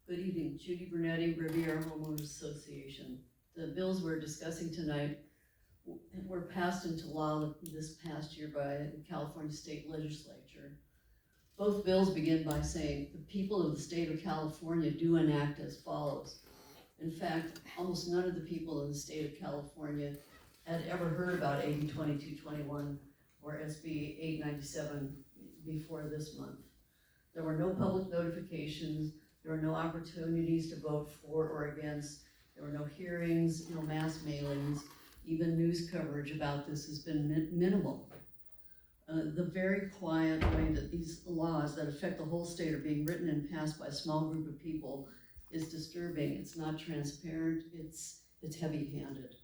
Good evening, Judy Brunetti, Riviera Homeowners Association. The bills we're discussing tonight were passed into law this past year by the California State Legislature. Both bills begin by saying the people of the state of California do enact as follows. In fact, almost none of the people in the state of California had ever heard about AB 2221 or SB 897 before this month. There were no public notifications, there were no opportunities to vote for or against, there were no hearings, no mass mailings, even news coverage about this has been minimal. The very quiet way that these laws that affect the whole state are being written and passed by a small group of people is disturbing. It's not transparent, it's heavy-handed.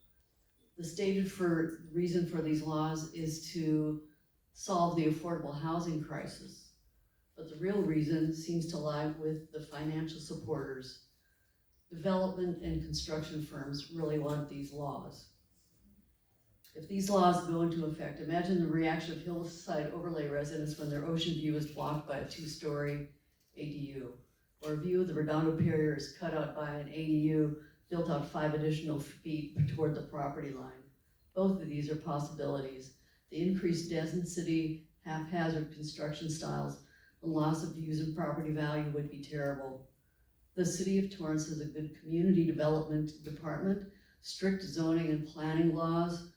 The stated reason for these laws is to solve the affordable housing crisis. But the real reason seems to lie with the financial supporters. Development and construction firms really want these laws. If these laws go into effect, imagine the reaction of hillside overlay residents when their ocean view is blocked by a 2-story ADU, or a view of the Redondo Pier is cut out by an ADU built out 5 additional feet toward the property line. Both of these are possibilities. The increased density, haphazard construction styles, the loss of views and property value would be terrible. The City of Torrance has a good community development department, strict zoning and planning laws,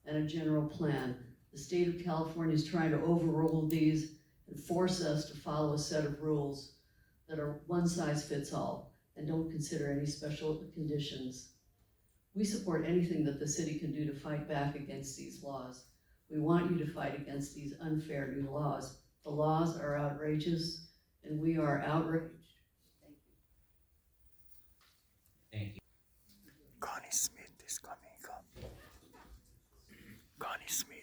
and a general plan. The state of California is trying to overrule these and force us to follow a set of rules that are one size fits all and don't consider any special conditions. We support anything that the city can do to fight back against these laws. We want you to fight against these unfair new laws. The laws are outrageous, and we are outraged. Thank you. Thank you. Connie Smith is coming up. Connie Smith.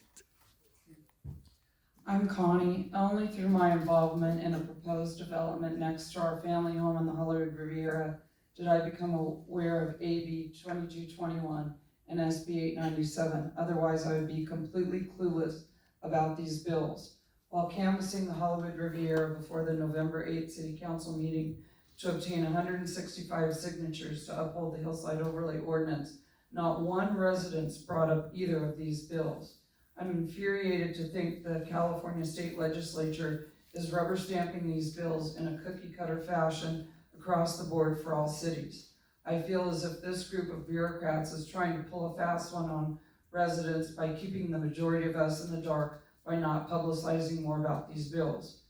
I'm Connie. Only through my involvement in a proposed development next to our family home on the Hollywood Riviera did I become aware of AB 2221 and SB 897. Otherwise, I would be completely clueless about these bills. While canvassing the Hollywood Riviera before the November 8th City Council meeting to obtain 165 signatures to uphold the Hillside Overlay Ordinance, not one resident brought up either of these bills. I'm infuriated to think the California State Legislature is rubber stamping these bills in a cookie cutter fashion across the board for all cities. I feel as if this group of bureaucrats is trying to pull a fast one on residents by keeping the majority of us in the dark by not publicizing more about these bills.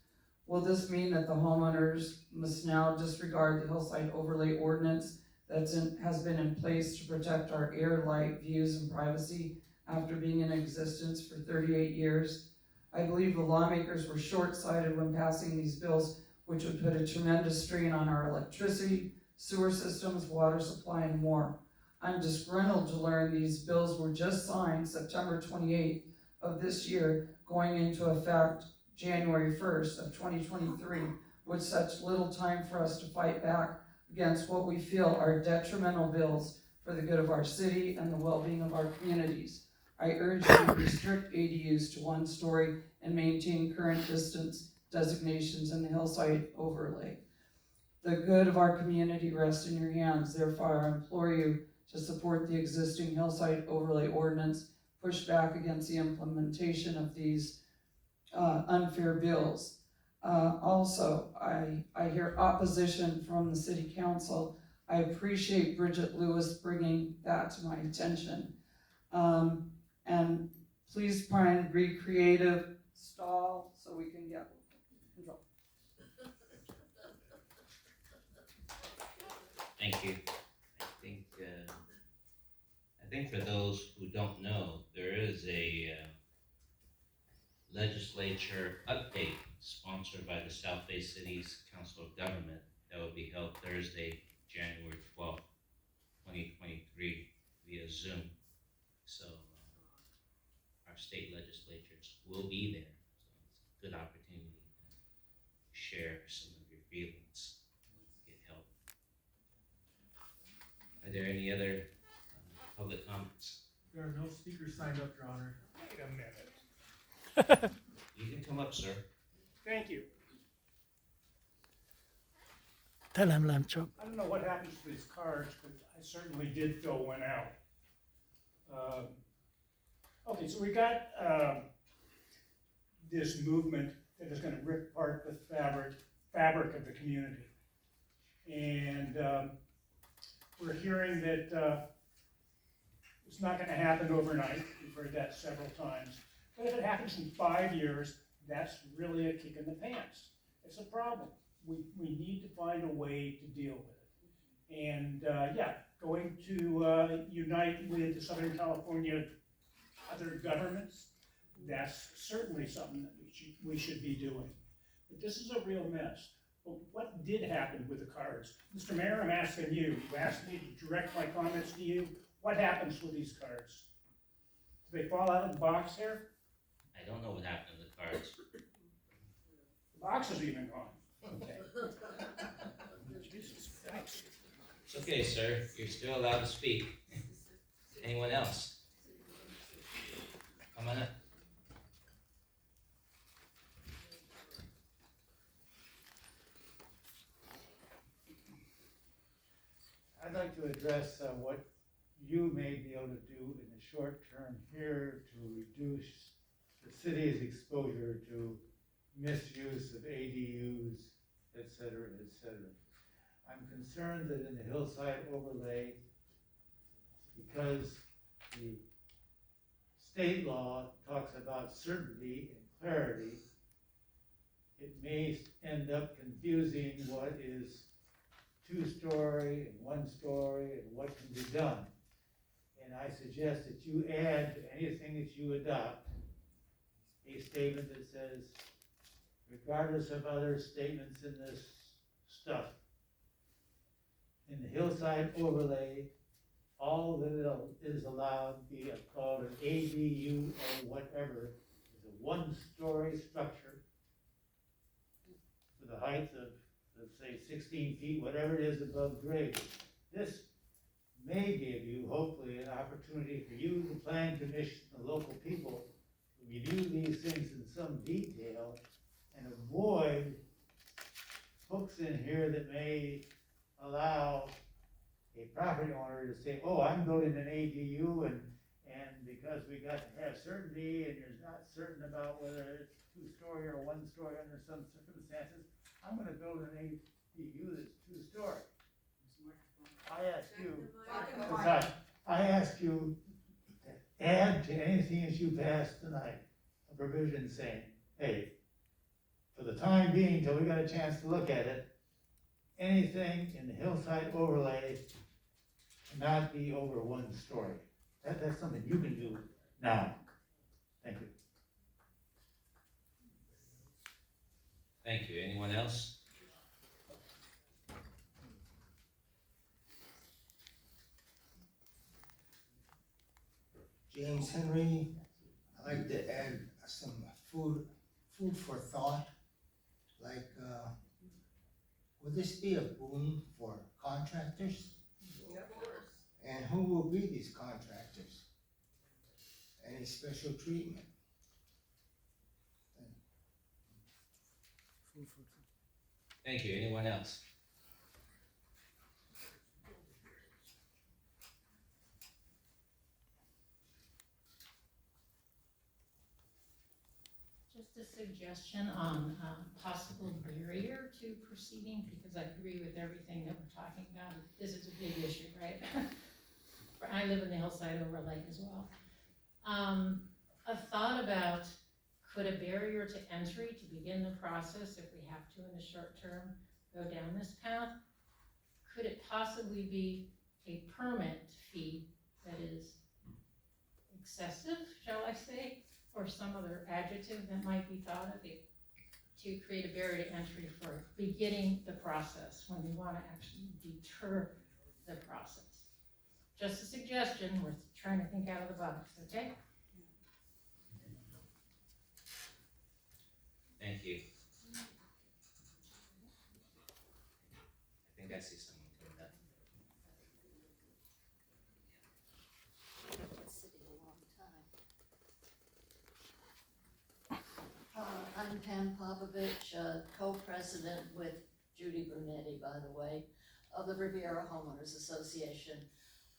Will this mean that the homeowners must now disregard the Hillside Overlay Ordinance that has been in place to protect our air, light, views, and privacy after being in existence for 38 years? I believe the lawmakers were short-sighted when passing these bills, which would put a tremendous strain on our electricity, sewer systems, water supply, and more. I'm disgruntled to learn these bills were just signed September 28th of this year, going into effect January 1st of 2023, with such little time for us to fight back against what we feel are detrimental bills for the good of our city and the well-being of our communities. I urge you to restrict ADUs to 1 story and maintain current distance designations in the Hillside Overlay. The good of our community rests in your hands. Therefore, I implore you to support the existing Hillside Overlay Ordinance, push back against the implementation of these unfair bills. Also, I hear opposition from the City Council. I appreciate Bridget Lewis bringing that to my attention. And please try and be creative, stall, so we can get control. Thank you. I think for those who don't know, there is a legislature update sponsored by the South Bay City's Council of Government that will be held Thursday, January 12th, 2023 via Zoom. So our state legislatures will be there. So it's a good opportunity to share some of your feelings, get help. Are there any other public comments? There are no speakers signed up, Your Honor. Wait a minute. You can come up, sir. Thank you. Teremlem csak. I don't know what happens to these cards, but I certainly did fill one out. Okay, so we got this movement that is going to rip apart the fabric of the community. And we're hearing that it's not going to happen overnight. We've heard that several times. But if it happens in 5 years, that's really a kick in the pants. It's a problem. We need to find a way to deal with it. And yeah, going to unite with the Southern California other governments, that's certainly something that we should be doing. But this is a real mess. But what did happen with the cards? Mr. Mayor, I'm asking you. You asked me to direct my comments to you. What happens with these cards? Do they fall out of the box here? I don't know what happened to the cards. The box is even gone. Okay. Jesus Christ. It's okay, sir, you're still allowed to speak. Anyone else? Come on up. I'd like to address what you may be able to do in the short term here to reduce the city's exposure to misuse of ADUs, et cetera, et cetera. I'm concerned that in the hillside overlay, because the state law talks about certainty and clarity, it may end up confusing what is two-story and one-story and what can be done. And I suggest that you add to anything that you adopt a statement that says, regardless of other statements in this stuff, in the hillside overlay, all that is allowed, be it called an ADU or whatever, is a one-story structure with a height of, let's say, 16 feet, whatever it is above grade. This may give you, hopefully, an opportunity for you, the planning commission, the local people, to review these things in some detail and avoid hooks in here that may allow a property owner to say, oh, I'm building an ADU and because we got to have certainty and you're not certain about whether it's two-story or one-story under some circumstances, I'm gonna build an ADU that's two-story. I ask you to add to anything that you passed tonight, a provision saying, hey, for the time being, till we got a chance to look at it, anything in the hillside overlay cannot be over one story. That's something you can do now. Thank you. Thank you. Anyone else? James Henry, I'd like to add some food for thought. Like, would this be a boon for contractors? And who will be these contractors? Any special treatment? Thank you. Anyone else? Just a suggestion on possible barrier to proceeding, because I agree with everything that we're talking about. This is a big issue, right? I live in the hillside overlay as well. A thought about, could a barrier to entry to begin the process, if we have to in the short term, go down this path? Could it possibly be a permit fee that is excessive, shall I say, or some other adjective that might be thought of it, to create a barrier to entry for beginning the process when we want to actually deter the process? Just a suggestion, we're trying to think out of the box, okay? Thank you. I think I see someone coming up. I'm Pam Popovich, co-president with Judy Brunetti, by the way, of the Riviera Homeowners Association.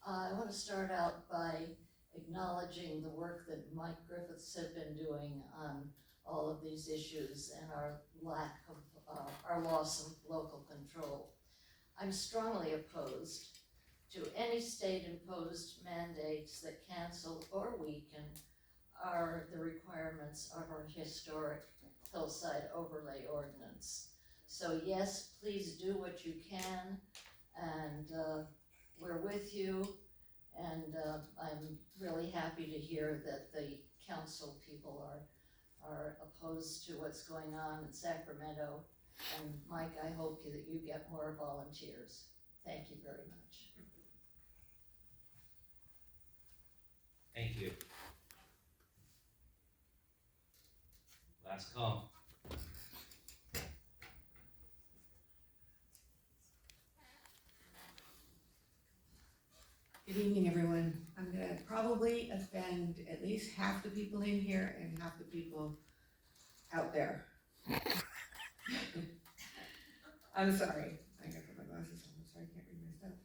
I want to start out by acknowledging the work that Mike Griffiths has been doing on all of these issues and our lack of, our loss of local control. I'm strongly opposed to any state-imposed mandates that cancel or weaken the requirements of our historic hillside overlay ordinance. So yes, please do what you can, and we're with you, and I'm really happy to hear that the council people are opposed to what's going on in Sacramento. And Mike, I hope that you get more volunteers. Thank you very much. Thank you. Last call. Good evening, everyone. I'm gonna probably offend at least half the people in here and half the people out there. I'm sorry. I gotta put my glasses on so I can't read my stuff.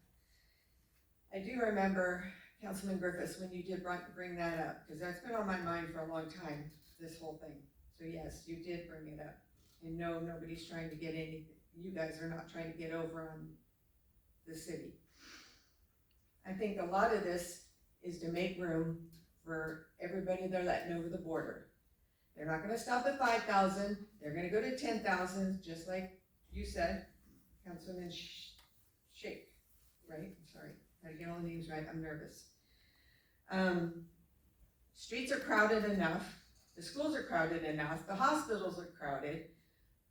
I do remember, Councilman Griffiths, when you did bring that up, because that's been on my mind for a long time, this whole thing. So yes, you did bring it up. And no, nobody's trying to get any, you guys are not trying to get over on the city. I think a lot of this is to make room for everybody they're letting over the border. They're not gonna stop at 5,000, they're gonna go to 10,000, just like you said, Councilman Shake, right? I'm sorry, gotta get all the names right, I'm nervous. Streets are crowded enough, the schools are crowded enough, the hospitals are crowded,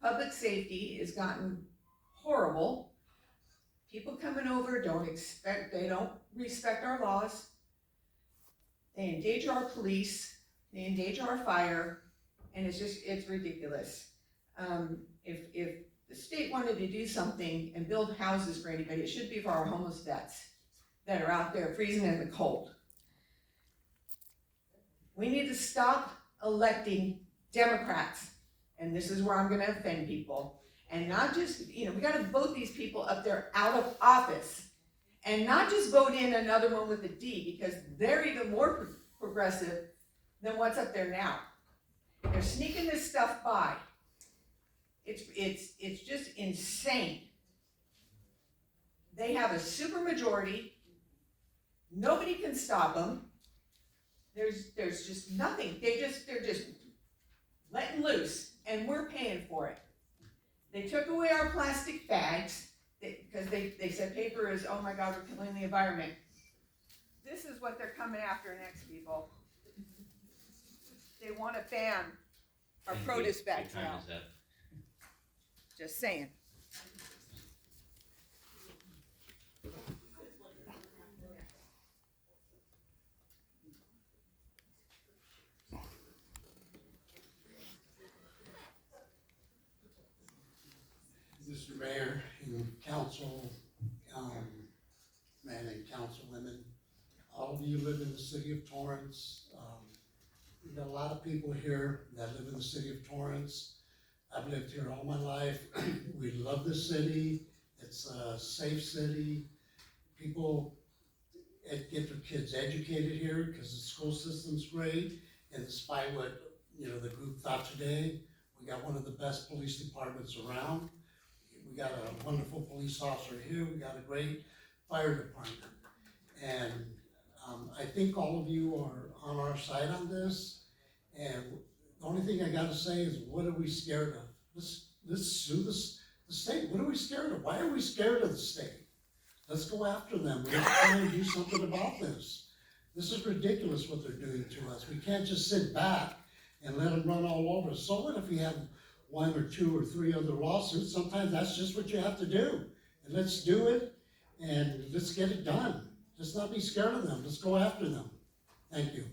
public safety has gotten horrible. People coming over they don't respect our laws. They endanger our police, they endanger our fire, and it's ridiculous. If the state wanted to do something and build houses for anybody, it should be for our homeless vets that are out there freezing in the cold. We need to stop electing Democrats, and this is where I'm gonna offend people. And not just, we gotta vote these people up there out of office. And not just vote in another one with a D, because they're even more progressive than what's up there now. They're sneaking this stuff by. It's just insane. They have a super majority. Nobody can stop them. There's just nothing. They're just letting loose, and we're paying for it. They took away our plastic bags because they said paper is, oh my God, we're killing the environment. This is what they're coming after next, people. They want to ban our Thank produce you. bags Your time now. is up. Just saying. Mr. Mayor and council, man and councilwomen, all of you live in the city of Torrance. We've got a lot of people here that live in the city of Torrance. I've lived here all my life. We love the city. It's a safe city. People get their kids educated here because the school system's great. And despite what, the group thought today, we got one of the best police departments around. We got a wonderful police officer here, we got a great fire department. And I think all of you are on our side on this. And the only thing I gotta say is, what are we scared of? Let's sue the state. What are we scared of? Why are we scared of the state? Let's go after them. Let's try and do something about this. This is ridiculous what they're doing to us. We can't just sit back and let them run all over us. So what if we have 1 or 2 or 3 other lawsuits? Sometimes that's just what you have to do. And let's do it, and let's get it done. Let's not be scared of them. Let's go after them. Thank you.